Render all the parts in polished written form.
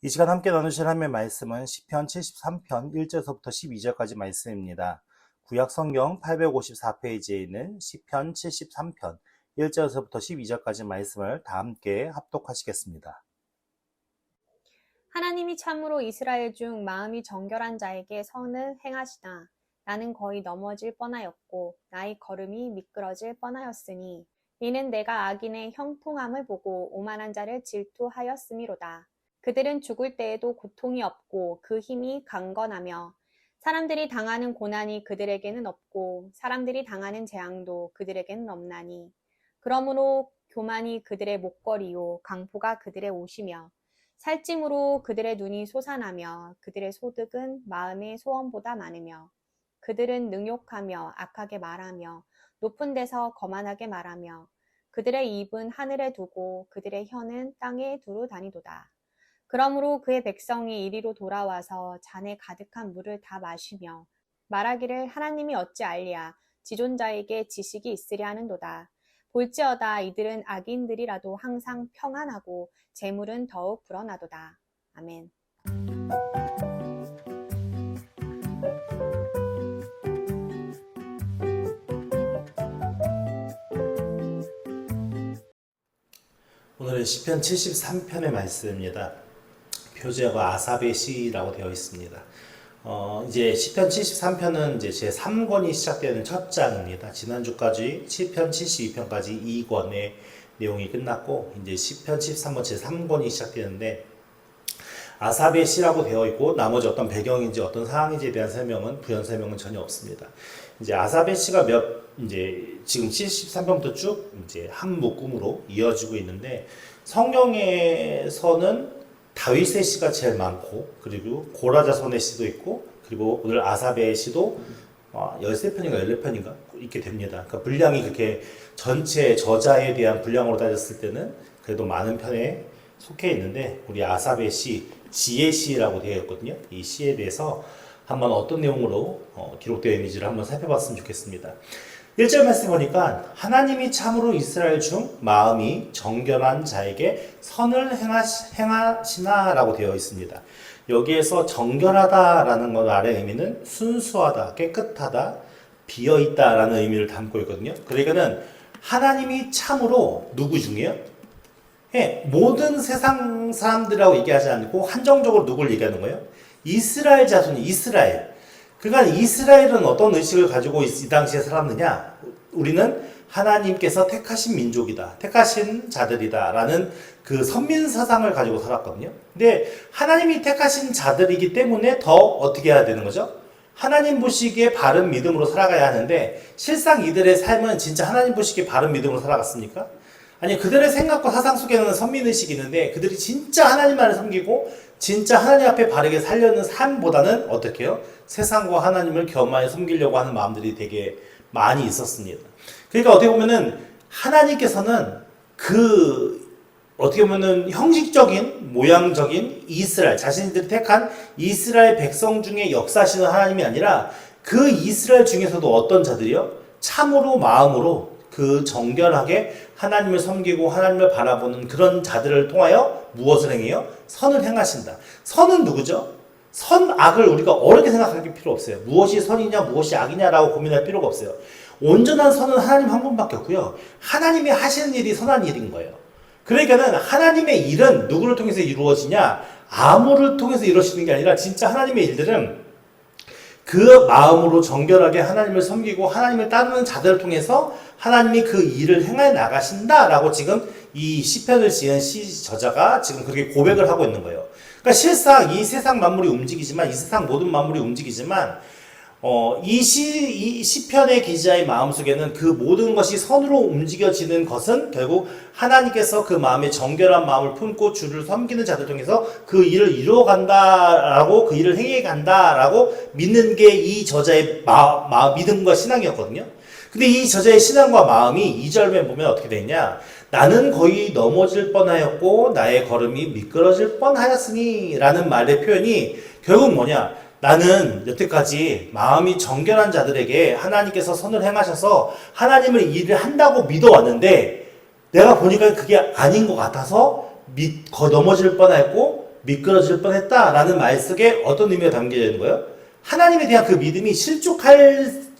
이 시간 함께 나누실 하나님의 말씀은 시편 73편 1절서부터 12절까지 말씀입니다. 구약 성경 854페이지에 있는 시편 73편 1절서부터 12절까지 말씀을 다 함께 합독하시겠습니다. 하나님이 참으로 이스라엘 중 마음이 정결한 자에게 선을 행하시나 나는 거의 넘어질 뻔하였고 나의 걸음이 미끄러질 뻔하였으니 이는 내가 악인의 형통함을 보고 오만한 자를 질투하였음이로다. 그들은 죽을 때에도 고통이 없고 그 힘이 강건하며 사람들이 당하는 고난이 그들에게는 없고 사람들이 당하는 재앙도 그들에게는 없나니 그러므로 교만이 그들의 목걸이요 강포가 그들의 옷이며 살찜으로 그들의 눈이 솟아나며 그들의 소득은 마음의 소원보다 많으며 그들은 능욕하며 악하게 말하며 높은 데서 거만하게 말하며 그들의 입은 하늘에 두고 그들의 혀는 땅에 두루 다니도다. 그러므로 그의 백성이 이리로 돌아와서 잔에 가득한 물을 다 마시며 말하기를 하나님이 어찌 알랴 지존자에게 지식이 있으랴 하는도다. 볼지어다 이들은 악인들이라도 항상 평안하고 재물은 더욱 불어나도다. 아멘. 오늘은 시편 73편의 말씀입니다. 표제어가 아삽의 시라고 되어 있습니다. 이제 시편 73편은 이제 제 3권이 시작되는 첫 장입니다. 지난주까지 시편 72편까지 2권의 내용이 끝났고 이제 시편 73권 제 3권이 시작되는데 아삽의 시라고 되어 있고 나머지 어떤 배경인지 어떤 상황인지에 대한 설명은 부연 설명은 전혀 없습니다. 이제 아삽의 시가 이제 지금 73편부터 쭉 이제 한 묶음으로 이어지고 있는데 성경에서는 다윗의 시가 제일 많고 그리고 고라자손의 시도 있고 그리고 오늘 아삽의 시도 13편인가 14편인가 있게 됩니다. 그러니까 분량이 그렇게 전체 저자에 대한 분량으로 따졌을 때는 그래도 많은 편에 속해 있는데 우리 아삽의 시, 지혜 시라고 되어 있거든요. 이 시에 대해서 한번 어떤 내용으로 기록되어 있는지를 한번 살펴봤으면 좋겠습니다. 1절 말씀 보니까 하나님이 참으로 이스라엘 중 마음이 정결한 자에게 선을 행하시나 라고 되어 있습니다. 여기에서 정결하다라는 것 아래 의미는 순수하다, 깨끗하다, 비어있다 라는 의미를 담고 있거든요. 그러니까는 하나님이 참으로 누구 중에요? 모든 세상 사람들이라고 얘기하지 않고 한정적으로 누굴 얘기하는 거예요? 이스라엘 자손이 이스라엘. 그러니까 이스라엘은 어떤 의식을 가지고 이 당시에 살았느냐? 우리는 하나님께서 택하신 민족이다. 택하신 자들이다. 라는 그 선민 사상을 가지고 살았거든요. 근데 하나님이 택하신 자들이기 때문에 더 어떻게 해야 되는 거죠? 하나님 보시기에 바른 믿음으로 살아가야 하는데 실상 이들의 삶은 진짜 하나님 보시기에 바른 믿음으로 살아갔습니까? 아니 그들의 생각과 사상 속에는 선민의식이 있는데 그들이 진짜 하나님만을 섬기고 진짜 하나님 앞에 바르게 살려는 삶보다는 어떻게 해요? 세상과 하나님을 겸하여 섬기려고 하는 마음들이 되게 많이 있었습니다. 그러니까 어떻게 보면은 하나님께서는 어떻게 보면은 형식적인 모양적인 이스라엘 자신들이 택한 이스라엘 백성 중에 역사하시는 하나님이 아니라 그 이스라엘 중에서도 어떤 자들이요? 참으로 마음으로 그 정결하게 하나님을 섬기고 하나님을 바라보는 그런 자들을 통하여 무엇을 행해요? 선을 행하신다. 선은 누구죠? 선악을 우리가 어렵게 생각할 필요 없어요. 무엇이 선이냐 무엇이 악이냐라고 고민할 필요가 없어요. 온전한 선은 하나님 한 분밖에 없고요. 하나님이 하시는 일이 선한 일인 거예요. 그러니까는 하나님의 일은 누구를 통해서 이루어지냐? 아무를 통해서 이루어지는 게 아니라 진짜 하나님의 일들은 그 마음으로 정결하게 하나님을 섬기고 하나님을 따르는 자들을 통해서 하나님이 그 일을 행해 나가신다라고 지금 이 시편을 지은 시 저자가 지금 그렇게 고백을 하고 있는 거예요. 그러니까 실상 이 세상 만물이 움직이지만 이 세상 모든 만물이 움직이지만 이 시편의 기자의 마음속에는 그 모든 것이 선으로 움직여지는 것은 결국 하나님께서 그 마음에 정결한 마음을 품고 주를 섬기는 자들 통해서 그 일을 이루어간다라고 그 일을 행해간다라고 믿는 게 이 저자의 믿음과 신앙이었거든요. 근데 이 저자의 신앙과 마음이 2절에 보면 어떻게 되냐? 나는 거의 넘어질 뻔하였고 나의 걸음이 미끄러질 뻔하였으니 라는 말의 표현이 결국 뭐냐? 나는 여태까지 마음이 정결한 자들에게 하나님께서 선을 행하셔서 하나님을 일을 한다고 믿어왔는데 내가 보니까 그게 아닌 것 같아서 넘어질 뻔했고 미끄러질 뻔했다라는 말 속에 어떤 의미가 담겨져 있는 거예요? 하나님에 대한 그 믿음이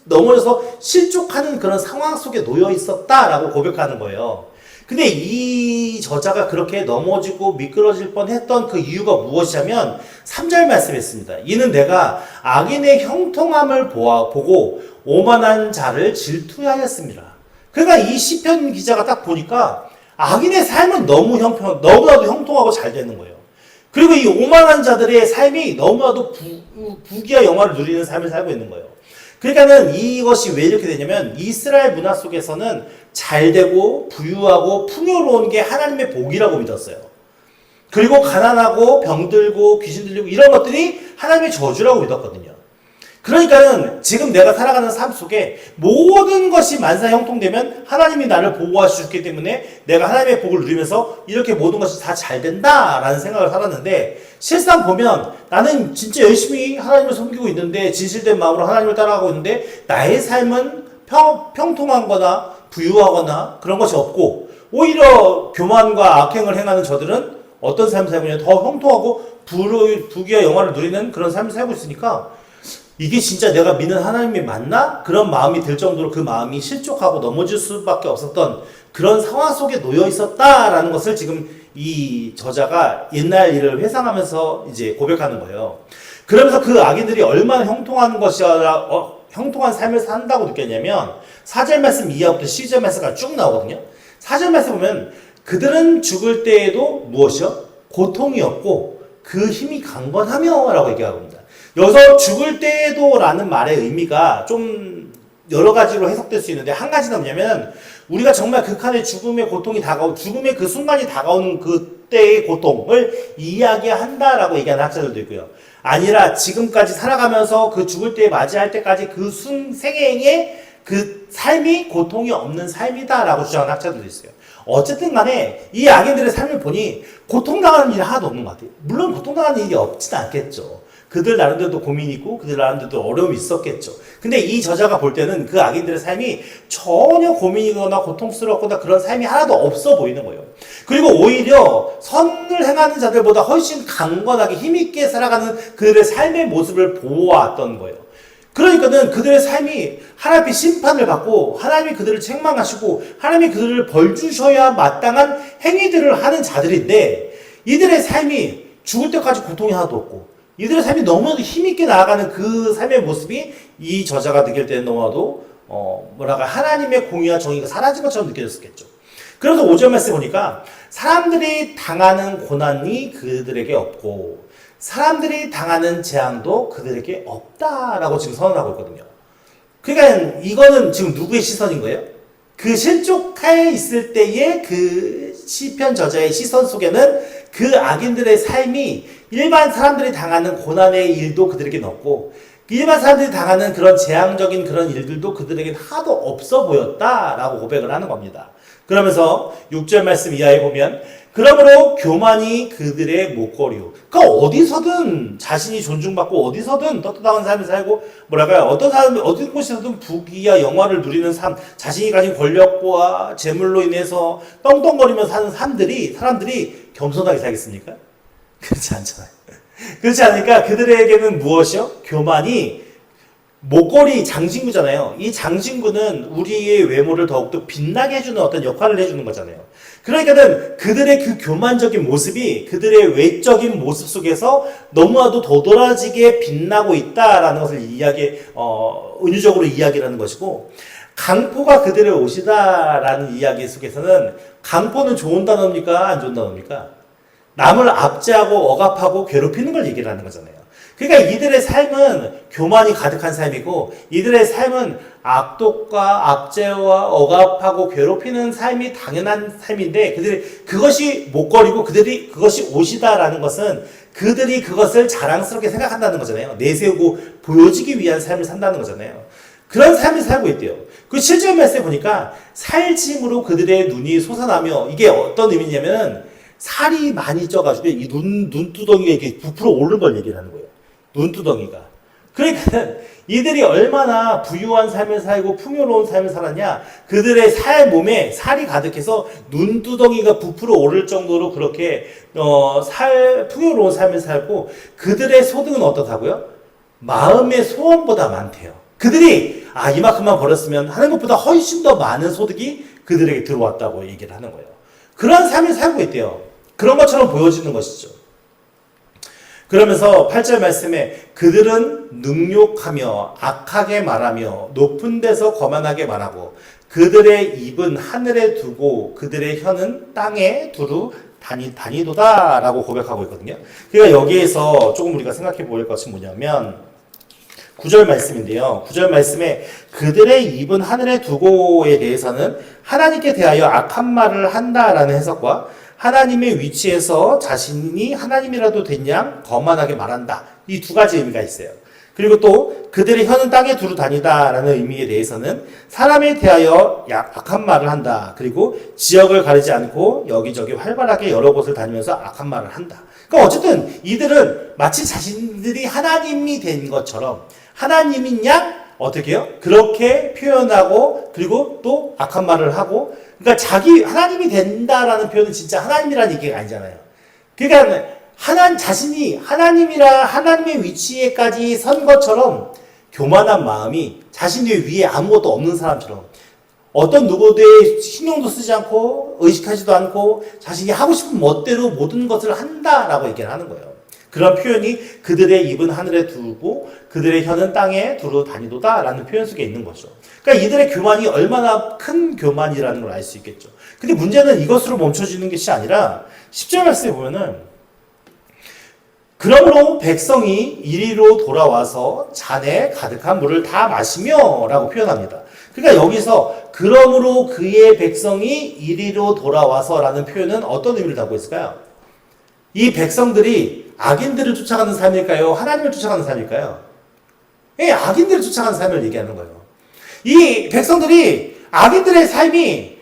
넘어져서 실족하는 그런 상황 속에 놓여 있었다라고 고백하는 거예요. 근데 이 저자가 그렇게 넘어지고 미끄러질 뻔했던 그 이유가 무엇이냐면 3절 말씀했습니다. 이는 내가 악인의 형통함을 보고 오만한 자를 질투하였습니다. 그러니까 이 시편 기자가 딱 보니까 악인의 삶은 너무나도 형통하고 잘 되는 거예요. 그리고 이 오만한 자들의 삶이 너무나도 부귀와 영화를 누리는 삶을 살고 있는 거예요. 그러니까는 이것이 왜 이렇게 되냐면 이스라엘 문화 속에서는 잘되고 부유하고 풍요로운 게 하나님의 복이라고 믿었어요. 그리고 가난하고 병들고 귀신 들리고 이런 것들이 하나님의 저주라고 믿었거든요. 그러니까는 지금 내가 살아가는 삶 속에 모든 것이 만사 형통되면 하나님이 나를 보호하시기 때문에 내가 하나님의 복을 누리면서 이렇게 모든 것이 다 잘 된다라는 생각을 살았는데 실상 보면 나는 진짜 열심히 하나님을 섬기고 있는데 진실된 마음으로 하나님을 따라가고 있는데 나의 삶은 평통한 거나 부유하거나 그런 것이 없고 오히려 교만과 악행을 행하는 저들은 어떤 삶을 살고 있냐면 더 형통하고 부귀와 영화를 누리는 그런 삶을 살고 있으니까 이게 진짜 내가 믿는 하나님이 맞나? 그런 마음이 들 정도로 그 마음이 실족하고 넘어질 수밖에 없었던 그런 상황 속에 놓여 있었다라는 것을 지금 이 저자가 옛날 일을 회상하면서 이제 고백하는 거예요. 그러면서 그 악인들이 얼마나 형통한 삶을 산다고 느꼈냐면 4절 말씀 이하부터 12절 말씀까지 쭉 나오거든요. 4절 말씀 보면 그들은 죽을 때에도 무엇이요? 고통이 없고 그 힘이 강건하며 라고 얘기하고 있습니다. 여기서 죽을 때에도 라는 말의 의미가 좀 여러 가지로 해석될 수 있는데 한 가지는 뭐냐면 우리가 정말 극한의 죽음의 고통이 죽음의 그 순간이 다가오는 그때의 고통을 이야기한다라고 얘기하는 학자들도 있고요. 아니라 지금까지 살아가면서 그 죽을 때 맞이할 때까지 그 생애의 그 삶이 고통이 없는 삶이다라고 주장하는 학자들도 있어요. 어쨌든 간에 이 악인들의 삶을 보니 고통당하는 일이 하나도 없는 것 같아요. 물론 고통당하는 일이 없지는 않겠죠. 그들 나름대로도 고민이 있고 그들 나름대로도 어려움이 있었겠죠. 근데 이 저자가 볼 때는 그 악인들의 삶이 전혀 고민이거나 고통스럽거나 그런 삶이 하나도 없어 보이는 거예요. 그리고 오히려 선을 행하는 자들보다 훨씬 강건하게 힘있게 살아가는 그들의 삶의 모습을 보아왔던 거예요. 그러니까는 그들의 삶이 하나님의 심판을 받고 하나님이 그들을 책망하시고 하나님이 그들을 벌 주셔야 마땅한 행위들을 하는 자들인데 이들의 삶이 죽을 때까지 고통이 하나도 없고 이들의 삶이 너무나도 힘있게 나아가는 그 삶의 모습이 이 저자가 느낄 때는 너무나도 하나님의 공의와 정의가 사라진 것처럼 느껴졌겠죠. 그래서 5절 말씀 보니까 사람들이 당하는 고난이 그들에게 없고 사람들이 당하는 재앙도 그들에게 없다라고 지금 선언하고 있거든요. 그러니까 이거는 지금 누구의 시선인 거예요? 그 실족해 있을 때의 그 시편 저자의 시선 속에는 그 악인들의 삶이 일반 사람들이 당하는 고난의 일도 그들에게 없고 일반 사람들이 당하는 그런 재앙적인 그런 일들도 그들에게 하나도 없어 보였다라고 고백을 하는 겁니다. 그러면서 6절 말씀 이하에 보면 그러므로 교만이 그들의 목걸이요. 그러니까 어디서든 자신이 존중받고 어디서든 떳떳한 삶을 살고 어떤 곳에서든 부귀와 영화를 누리는 삶, 자신이 가진 권력과 재물로 인해서 떵떵거리며 사는 사람들이 겸손하게 살겠습니까? 그렇지 않잖아요. 그렇지 않으니까 그들에게는 무엇이요? 교만이 목걸이 장신구잖아요. 이 장신구는 우리의 외모를 더욱더 빛나게 해주는 어떤 역할을 해주는 거잖아요. 그러니까는 그들의 그 교만적인 모습이 그들의 외적인 모습 속에서 너무나도 도드라지게 빛나고 있다라는 것을 은유적으로 이야기를 하는 것이고 강포가 그들의 옷이다라는 이야기 속에서는 강포는 좋은 단어입니까? 안 좋은 단어입니까? 남을 압제하고 억압하고 괴롭히는 걸 얘기를 하는 거잖아요. 그러니까 이들의 삶은 교만이 가득한 삶이고 이들의 삶은 악독과 압제와 억압하고 괴롭히는 삶이 당연한 삶인데 그것이 목걸이고 그것이 옷이다라는 것은 그들이 그것을 자랑스럽게 생각한다는 거잖아요. 내세우고 보여지기 위한 삶을 산다는 거잖아요. 그런 삶을 살고 있대요. 그 실제 말씀에 보니까 살짐으로 그들의 눈이 솟아나며 이게 어떤 의미냐면 살이 많이 쪄가지고 이 눈두덩이가 이렇게 부풀어 오르는 걸 얘기를 하는 거예요. 눈두덩이가. 그러니까 이들이 얼마나 부유한 삶을 살고 풍요로운 삶을 살았냐. 그들의 몸에 살이 가득해서 눈두덩이가 부풀어 오를 정도로 그렇게 풍요로운 삶을 살고 그들의 소득은 어떻다고요? 마음의 소원보다 많대요. 그들이 이만큼만 벌었으면 하는 것보다 훨씬 더 많은 소득이 그들에게 들어왔다고 얘기를 하는 거예요. 그런 삶을 살고 있대요. 그런 것처럼 보여지는 것이죠. 그러면서 8절 말씀에 그들은 능욕하며 악하게 말하며 높은 데서 거만하게 말하고 그들의 입은 하늘에 두고 그들의 혀는 땅에 두루 다니도다 라고 고백하고 있거든요. 그러니까 여기에서 조금 우리가 생각해 볼 것은 뭐냐면 9절 말씀인데요. 9절 말씀에 그들의 입은 하늘에 두고에 대해서는 하나님께 대하여 악한 말을 한다라는 해석과 하나님의 위치에서 자신이 하나님이라도 된 양 거만하게 말한다. 이 두 가지 의미가 있어요. 그리고 또 그들의 혀는 땅에 두루 다니다라는 의미에 대해서는 사람에 대하여 악한 말을 한다. 그리고 지역을 가리지 않고 여기저기 활발하게 여러 곳을 다니면서 악한 말을 한다. 그러니까 어쨌든 이들은 마치 자신들이 하나님이 된 것처럼 하나님인 양 어떻게 해요? 그렇게 표현하고 그리고 또 악한 말을 하고 그러니까 하나님이 된다라는 표현은 진짜 하나님이라는 얘기가 아니잖아요. 그러니까 자신이 하나님의 위치에까지 선 것처럼 교만한 마음이 자신 위에 아무것도 없는 사람처럼 어떤 누구의 신경도 쓰지 않고 의식하지도 않고 자신이 하고 싶은 멋대로 모든 것을 한다라고 얘기를 하는 거예요. 그런 표현이 그들의 입은 하늘에 두고 그들의 혀는 땅에 두루 다니도다 라는 표현 속에 있는 거죠. 그러니까 이들의 교만이 얼마나 큰 교만이라는 걸 알 수 있겠죠. 근데 문제는 이것으로 멈춰지는 것이 아니라 10절 말씀에 보면은 그러므로 백성이 이리로 돌아와서 잔에 가득한 물을 다 마시며 라고 표현합니다. 그러니까 여기서 그러므로 그의 백성이 이리로 돌아와서 라는 표현은 어떤 의미를 담고 있을까요? 이 백성들이 악인들을 쫓아가는 삶일까요? 하나님을 쫓아가는 삶일까요? 악인들을 쫓아가는 삶을 얘기하는 거예요. 이 백성들이 악인들의 삶이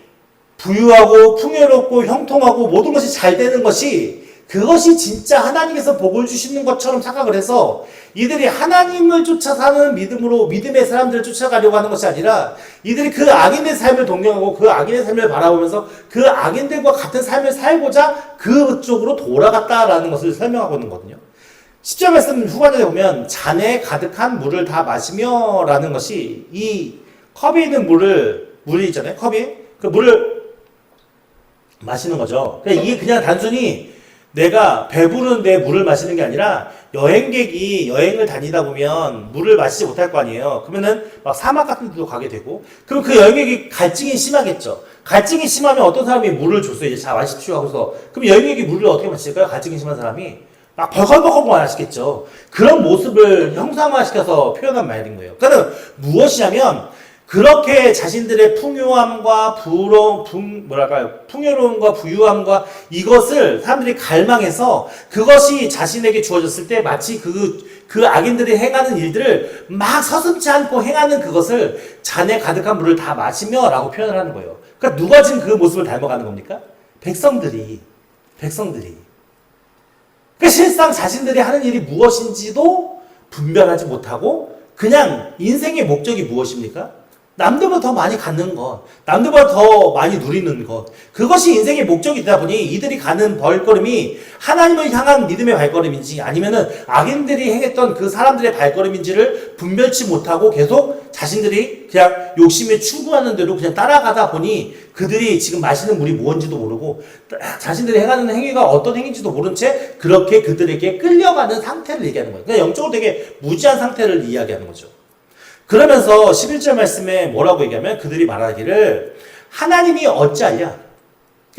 부유하고 풍요롭고 형통하고 모든 것이 잘 되는 그것이 진짜 하나님께서 복을 주시는 것처럼 착각을 해서 이들이 하나님을 쫓아 사는 믿음의 사람들을 쫓아가려고 하는 것이 아니라 이들이 그 악인의 삶을 동경하고 그 악인의 삶을 바라보면서 그 악인들과 같은 삶을 살고자 그쪽으로 돌아갔다라는 것을 설명하고 있는 거거든요. 10절 말씀 후반에 보면 잔에 가득한 물을 다 마시며 라는 것이 이 컵에 있는 물이 있잖아요. 컵이 그 물을 마시는 거죠. 이게 그냥 단순히 내가 배부른데 물을 마시는 게 아니라 여행객이 여행을 다니다 보면 물을 마시지 못할 거 아니에요. 그러면은 막 사막 같은 데도 가게 되고 그럼 그 여행객이 갈증이 심하겠죠. 갈증이 심하면 어떤 사람이 물을 줬어요. 이제 자 마십시오 하고서 그럼 여행객이 물을 어떻게 마실까요? 갈증이 심한 사람이 막 벌컥벌컥 마시겠죠. 그런 모습을 형상화시켜서 표현한 말인 거예요. 그러니까 무엇이냐면 그렇게 자신들의 풍요함과 풍요로움과 부유함과 이것을 사람들이 갈망해서 그것이 자신에게 주어졌을 때 마치 그 악인들이 행하는 일들을 막 서슴지 않고 행하는 그것을 잔에 가득한 물을 다 마시며 라고 표현을 하는 거예요. 그러니까 누가 지금 그 모습을 닮아가는 겁니까? 백성들이. 그러니까 실상 자신들이 하는 일이 무엇인지도 분별하지 못하고 그냥 인생의 목적이 무엇입니까? 남들보다 더 많이 갖는 것, 남들보다 더 많이 누리는 것, 그것이 인생의 목적이 되다 보니 이들이 가는 발걸음이 하나님을 향한 믿음의 발걸음인지 아니면은 악인들이 행했던 그 사람들의 발걸음인지를 분별치 못하고 계속 자신들이 그냥 욕심에 추구하는 대로 그냥 따라가다 보니 그들이 지금 마시는 물이 무엇인지도 모르고 자신들이 행하는 행위가 어떤 행위인지도 모른 채 그렇게 그들에게 끌려가는 상태를 얘기하는 거예요. 그러니까 영적으로 되게 무지한 상태를 이야기하는 거죠. 그러면서 11절 말씀에 뭐라고 얘기하면 그들이 말하기를 하나님이 어찌하냐?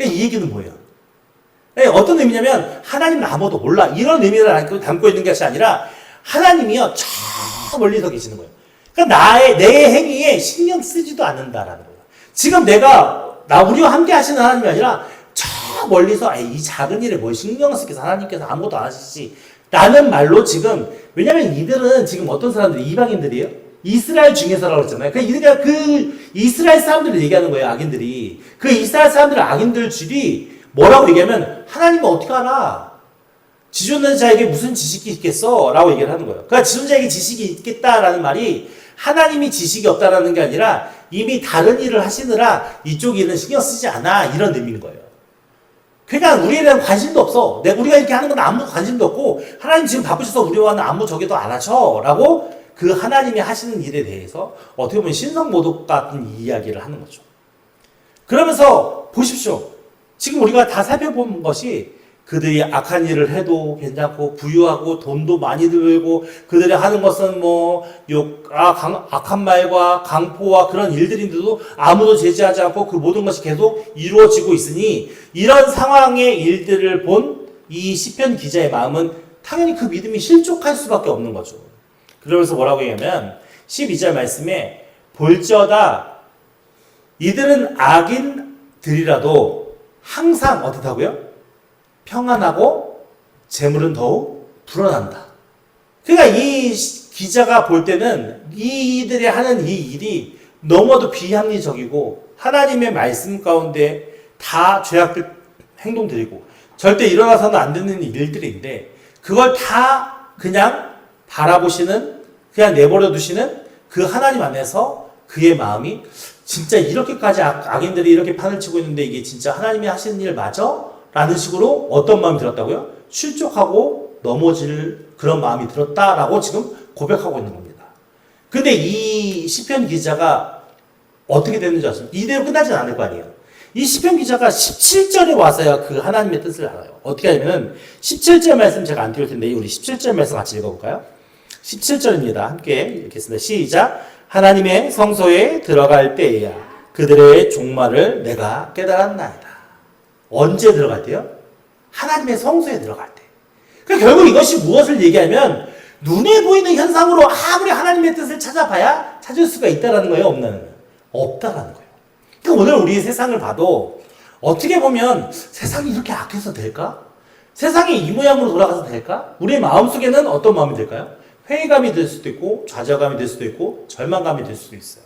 이 얘기는 뭐예요? 어떤 의미냐면 하나님은 아무도 몰라 이런 의미를 담고 있는 것이 아니라 하나님이요 저 멀리서 계시는 거예요. 그러니까 내 행위에 신경 쓰지도 않는다라는 거예요. 지금 우리와 함께 하시는 하나님이 아니라 저 멀리서 이 작은 일에 뭘 신경을 쓰겠어 하나님께서 아무것도 안 하시지 라는 말로 지금 왜냐면 이들은 지금 어떤 사람들이 이방인들이에요? 이스라엘 중에서라고 했잖아요. 그러니까 그 이스라엘 사람들을 얘기하는 거예요, 악인들이. 그 이스라엘 사람들 악인들이 뭐라고 얘기하면 하나님은 어떻게 알아? 지존자에게 무슨 지식이 있겠어? 라고 얘기를 하는 거예요. 그러니까 지존자에게 지식이 있겠다라는 말이 하나님이 지식이 없다라는 게 아니라 이미 다른 일을 하시느라 이쪽 일은 신경 쓰지 않아. 이런 의미인 거예요. 그러니까 우리에 대한 관심도 없어. 우리가 이렇게 하는 건 아무 관심도 없고 하나님 지금 바쁘셔서 우리와는 아무 저기도 안 하셔. 라고 그 하나님이 하시는 일에 대해서 어떻게 보면 신성모독 같은 이야기를 하는 거죠. 그러면서 보십시오. 지금 우리가 다 살펴본 것이 그들이 악한 일을 해도 괜찮고 부유하고 돈도 많이 들고 그들이 하는 것은 악한 말과 강포와 그런 일들인데도 아무도 제지하지 않고 그 모든 것이 계속 이루어지고 있으니 이런 상황의 일들을 본 이 시편 기자의 마음은 당연히 그 믿음이 실족할 수밖에 없는 거죠. 그러면서 뭐라고 얘기하면 12절 말씀에 볼지어다 이들은 악인들이라도 항상 어떻다고요? 평안하고 재물은 더욱 불어난다. 그러니까 이 기자가 볼 때는 이들이 하는 이 일이 너무도 비합리적이고 하나님의 말씀 가운데 다 죄악들 행동들이고 절대 일어나서는 안 되는 일들인데 그걸 다 그냥 바라보시는 그냥 내버려 두시는 그 하나님 안에서 그의 마음이 진짜 이렇게까지 악인들이 이렇게 판을 치고 있는데 이게 진짜 하나님이 하시는 일 맞아? 라는 식으로 어떤 마음이 들었다고요? 실족하고 넘어질 그런 마음이 들었다라고 지금 고백하고 있는 겁니다. 근데 이 시편 기자가 어떻게 됐는지 아십니까? 이대로 끝나진 않을 거 아니에요. 이 시편 기자가 17절에 와서야 그 하나님의 뜻을 알아요. 어떻게 하냐면 17절 말씀 제가 안 띄울 텐데 우리 17절 말씀 같이 읽어볼까요? 17절입니다. 함께 읽겠습니다. 시작. 하나님의 성소에 들어갈 때에야 그들의 종말을 내가 깨달았나이다. 언제 들어갈 때요? 하나님의 성소에 들어갈 때. 그러니까 결국 이것이 무엇을 얘기하면 눈에 보이는 현상으로 아무리 하나님의 뜻을 찾아봐야 찾을 수가 있다라는 거예요? 없다라는 거예요. 그러니까 오늘 우리 세상을 봐도 어떻게 보면 세상이 이렇게 악해서 될까? 세상이 이 모양으로 돌아가서 될까? 우리의 마음속에는 어떤 마음이 들까요? 회의감이 들 수도 있고 좌절감이 들 수도 있고 절망감이 들 수도 있어요.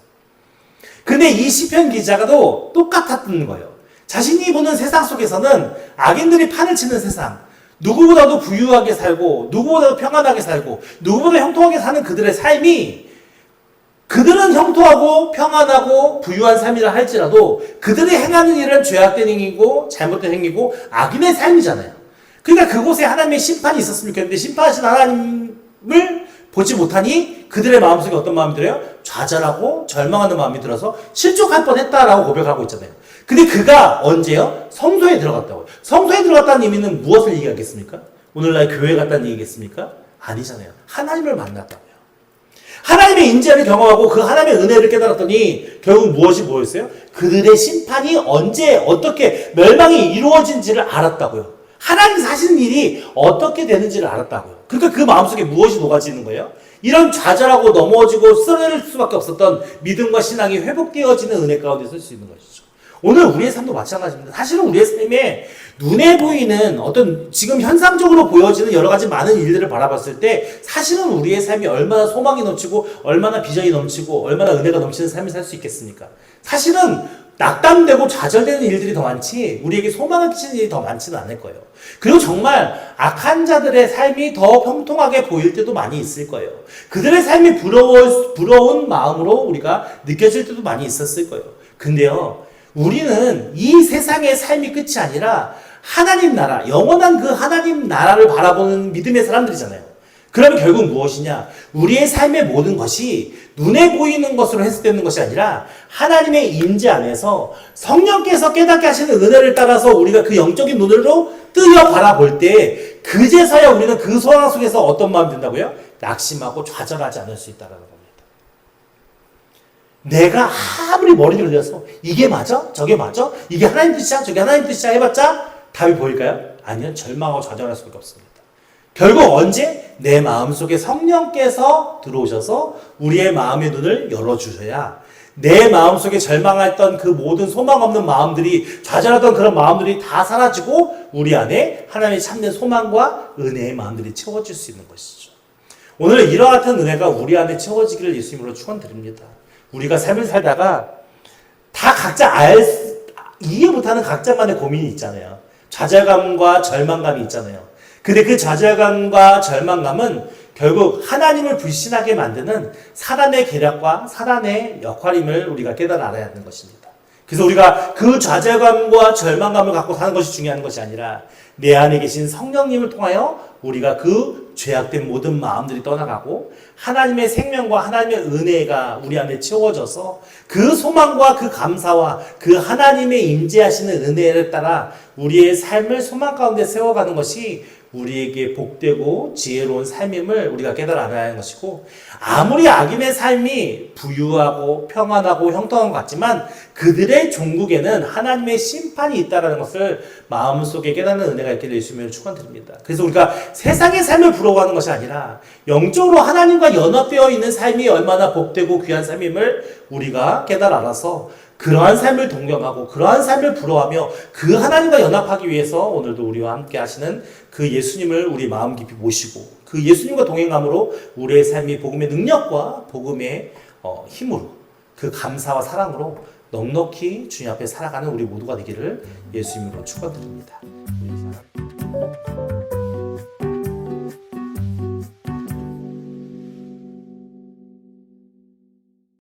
근데 이 시편 기자가도 똑같았던 거예요. 자신이 보는 세상 속에서는 악인들이 판을 치는 세상, 누구보다도 부유하게 살고 누구보다도 평안하게 살고 누구보다 형통하게 사는 그들의 삶이 그들은 형통하고 평안하고 부유한 삶이라 할지라도 그들이 행하는 일은 죄악된 행위고 잘못된 행위고 악인의 삶이잖아요. 그러니까 그곳에 하나님의 심판이 있었으면 좋겠는데 심판하신 하나님을 보지 못하니 그들의 마음속에 어떤 마음이 들어요? 좌절하고 절망하는 마음이 들어서 실족할 뻔했다라고 고백하고 있잖아요. 근데 그가 언제요? 성소에 들어갔다고요. 성소에 들어갔다는 의미는 무엇을 얘기하겠습니까? 오늘날 교회 갔다는 얘기겠습니까? 아니잖아요. 하나님을 만났다고요. 하나님의 인재를 경험하고 그 하나님의 은혜를 깨달았더니 결국 무엇이 뭐였어요? 그들의 심판이 언제 어떻게 멸망이 이루어진지를 알았다고요. 하나님 사시는 일이 어떻게 되는지를 알았다고요. 그러니까 그 마음속에 무엇이 녹아지는 거예요? 이런 좌절하고 넘어지고 쓰러질 수밖에 없었던 믿음과 신앙이 회복되어지는 은혜 가운데 설 수 있는 것이죠. 오늘 우리의 삶도 마찬가지입니다. 사실은 우리의 삶에 눈에 보이는 어떤 지금 현상적으로 보여지는 여러 가지 많은 일들을 바라봤을 때 사실은 우리의 삶이 얼마나 소망이 넘치고 얼마나 비전이 넘치고 얼마나 은혜가 넘치는 삶을 살 수 있겠습니까? 사실은 낙담되고 좌절되는 일들이 더 많지 우리에게 소망을 끼치는 일이 더 많지는 않을 거예요. 그리고 정말 악한 자들의 삶이 더 평통하게 보일 때도 많이 있을 거예요. 그들의 삶이 부러운 마음으로 우리가 느껴질 때도 많이 있었을 거예요. 근데요, 우리는 이 세상의 삶이 끝이 아니라 하나님 나라, 영원한 그 하나님 나라를 바라보는 믿음의 사람들이잖아요. 그러면 결국 무엇이냐? 우리의 삶의 모든 것이 눈에 보이는 것으로 해석되는 것이 아니라 하나님의 임재 안에서 성령께서 깨닫게 하시는 은혜를 따라서 우리가 그 영적인 눈으로 뜨여 바라볼 때 그제서야 우리는 그 소망 속에서 어떤 마음이 든다고요? 낙심하고 좌절하지 않을 수 있다는 겁니다. 내가 아무리 머리를 들여서 이게 맞아? 저게 맞아? 이게 하나님 뜻이야? 저게 하나님 뜻이야? 해봤자 답이 보일까요? 아니요. 절망하고 좌절할 수밖에 없습니다. 결국 언제? 내 마음속에 성령께서 들어오셔서 우리의 마음의 눈을 열어주셔야 내 마음속에 절망했던 그 모든 소망 없는 마음들이 좌절하던 그런 마음들이 다 사라지고 우리 안에 하나님의 참된 소망과 은혜의 마음들이 채워질 수 있는 것이죠. 오늘 이와 같은 은혜가 우리 안에 채워지기를 예수님으로 축원드립니다. 우리가 삶을 살다가 다 각자 이해 못하는 각자만의 고민이 있잖아요. 좌절감과 절망감이 있잖아요. 근데 그 좌절감과 절망감은 결국 하나님을 불신하게 만드는 사단의 계략과 사단의 역할임을 우리가 깨달아 알아야 하는 것입니다. 그래서 우리가 그 좌절감과 절망감을 갖고 사는 것이 중요한 것이 아니라 내 안에 계신 성령님을 통하여 우리가 그 죄악된 모든 마음들이 떠나가고 하나님의 생명과 하나님의 은혜가 우리 안에 채워져서 그 소망과 그 감사와 그 하나님의 임재하시는 은혜를 따라 우리의 삶을 소망 가운데 세워가는 것이 우리에게 복되고 지혜로운 삶임을 우리가 깨달아 알아야 하는 것이고, 아무리 악인의 삶이 부유하고 평안하고 형통한 것 같지만 그들의 종국에는 하나님의 심판이 있다는 것을 마음속에 깨닫는 은혜가 있게 되시면 축원드립니다. 그래서 우리가 세상의 삶을 부러워하는 것이 아니라 영적으로 하나님과 연합되어 있는 삶이 얼마나 복되고 귀한 삶임을 우리가 깨달아 알아서 그러한 삶을 동경하고 그러한 삶을 부러워하며 그 하나님과 연합하기 위해서 오늘도 우리와 함께 하시는 그 예수님을 우리 마음 깊이 모시고 그 예수님과 동행함으로 우리의 삶이 복음의 능력과 복음의 힘으로 그 감사와 사랑으로 넉넉히 주님 앞에 살아가는 우리 모두가 되기를 예수님으로 축원드립니다.